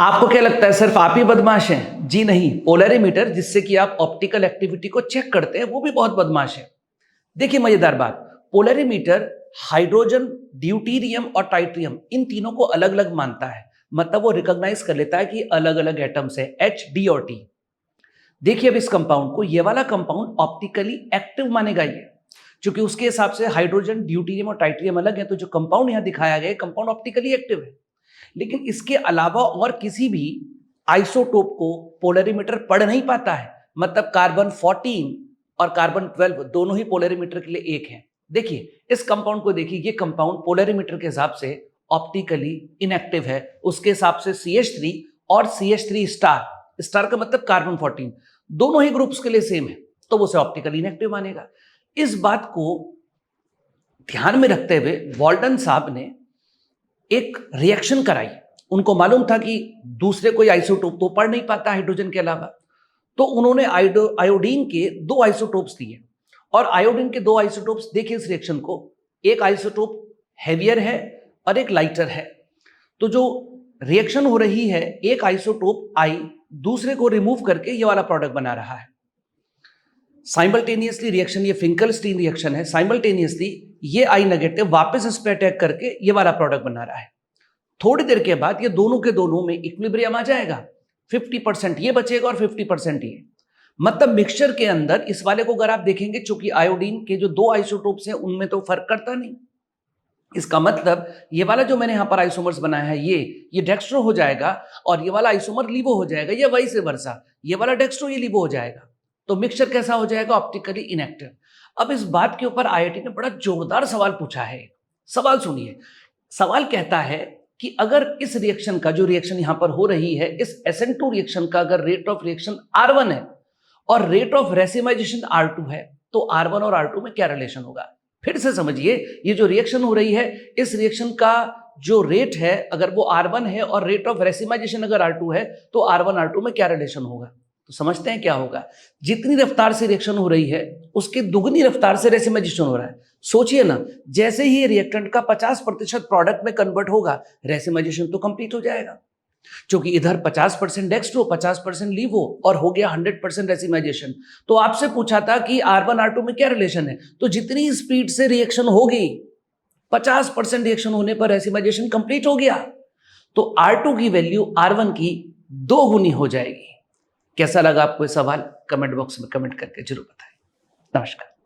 आपको क्या लगता है सिर्फ आप ही बदमाश हैं? जी नहीं, पोलरिमीटर जिससे कि आप ऑप्टिकल एक्टिविटी को चेक करते हैं वो भी बहुत बदमाश है। देखिए मजेदार बात, पोलरिमीटर हाइड्रोजन, ड्यूटीरियम और टाइट्रियम इन तीनों को अलग अलग मानता है। मतलब वो रिकॉग्नाइज कर लेता है कि अलग अलग एटम्स है, एच, डी और टी। देखिए अब इस कंपाउंड को, ये वाला कंपाउंड ऑप्टिकली एक्टिव मानेगा ये, क्योंकि उसके हिसाब से हाइड्रोजन, ड्यूटीरियम और टाइट्रियम अलग है, तो जो कंपाउंड यहां दिखाया गया कंपाउंड ऑप्टिकली एक्टिव है। लेकिन इसके अलावा और किसी भी आइसोटोप को पोलरिमीटर पढ़ नहीं पाता है। मतलब कार्बन 14 और कार्बन 12 दोनों ही पोलरिमीटर के लिए एक हैं। देखिए इस कंपाउंड को देखिए, ये कंपाउंड पोलरिमीटर के हिसाब से ऑप्टिकली इनएक्टिव है। उसके हिसाब से CH3 और CH3 स्टार, स्टार का मतलब कार्बन 14, दोनों ही ग्रुप्स के लिए सेम है, तो वो उसे ऑप्टिकली इनएक्टिव मानेगा। इस बात को ध्यान में रखते हुए वॉल्टन साहब ने एक रिएक्शन कराई। उनको मालूम था कि दूसरे कोई आइसोटोप तो पढ़ नहीं पाता हाइड्रोजन के अलावा, तो उन्होंने आयोडीन के 2 आइसोटोप्स दिए। और आयोडीन के 2 आइसोटोप्स, देखिए इस रिएक्शन को, एक आइसोटोप हैवियर है और एक लाइटर है। तो जो रिएक्शन हो रही है, एक आइसोटोप आई दूसरे को रिमूव करके ये वाला प्रोडक्ट बना रहा है। साइमल्टेनियसली रिएक्शन, ये फिंकलस्टीन रिएक्शन है। साइमल्टेनियसली ये आई नेगेटिव वापस इस पे अटैक करके ये वाला प्रोडक्ट बना रहा है। थोड़ी देर के बाद ये दोनों के दोनों में इक्विलिब्रियम आ जाएगा, 50% ये बचेगा और 50% ये। मतलब मिक्सचर के अंदर इस वाले को अगर आप देखेंगे, चूंकि आयोडीन के जो 2 आइसोटोप्स हैं उनमें तो फर्क करता नहीं। इसका मतलब ये वाला जो मैंने यहां पर आइसोमर्स बनाया है, ये डेक्स्ट्रो हो जाएगा और ये वाला आइसोमर लिवो हो जाएगा, या वाइस वर्सा, ये वाला डेक्स्ट्रो ये लिवो हो जाएगा। तो मिक्सचर कैसा हो जाएगा? Optically inactive. अब इस बात के ऊपर IIT ने बड़ा जोरदार सवाल पूछा है। सवाल सुनिए, सवाल कहता है कि अगर इस रिएक्शन का, जो रिएक्शन यहां पर हो रही है, इस SN2 रिएक्शन का अगर रेट ऑफ रिएक्शन R1 है और रेट ऑफ रेसिमाइजेशन R2 है, तो R1 और R2 में क्या रिलेशन होगा? फिर से समझिए, ये जो रिएक्शन हो रही है, इस रिएक्शन का जो रेट है अगर वो R1 है और रेट ऑफ रेसिमाइजेशन अगर R2 है, तो R1 R2 में क्या रिलेशन होगा? तो समझते हैं क्या होगा। जितनी रफ्तार से रिएक्शन हो रही है उसके दुगनी रफ्तार से रेसिमाइजेशन हो रहा है। सोचिए ना, जैसे ही रिएक्टेंट का 50% प्रोडक्ट में कन्वर्ट होगा, रेसिमाइजेशन तो कंप्लीट हो जाएगा, क्योंकि इधर 50% डेक्स्ट्रो, 50% लीवो और हो गया 100% रेसिमाइजेशन। तो आपसे पूछा था कि R1 R2 में क्या रिलेशन है, तो जितनी स्पीड से रिएक्शन होगी, 50% रिएक्शन होने पर रेसिमाइजेशन कंप्लीट हो गया, तो R2 की वैल्यू R1 की 2 गुनी हो जाएगी। कैसा लगा आपको ये सवाल? कमेंट बॉक्स में कमेंट करके जरूर बताएं। नमस्कार।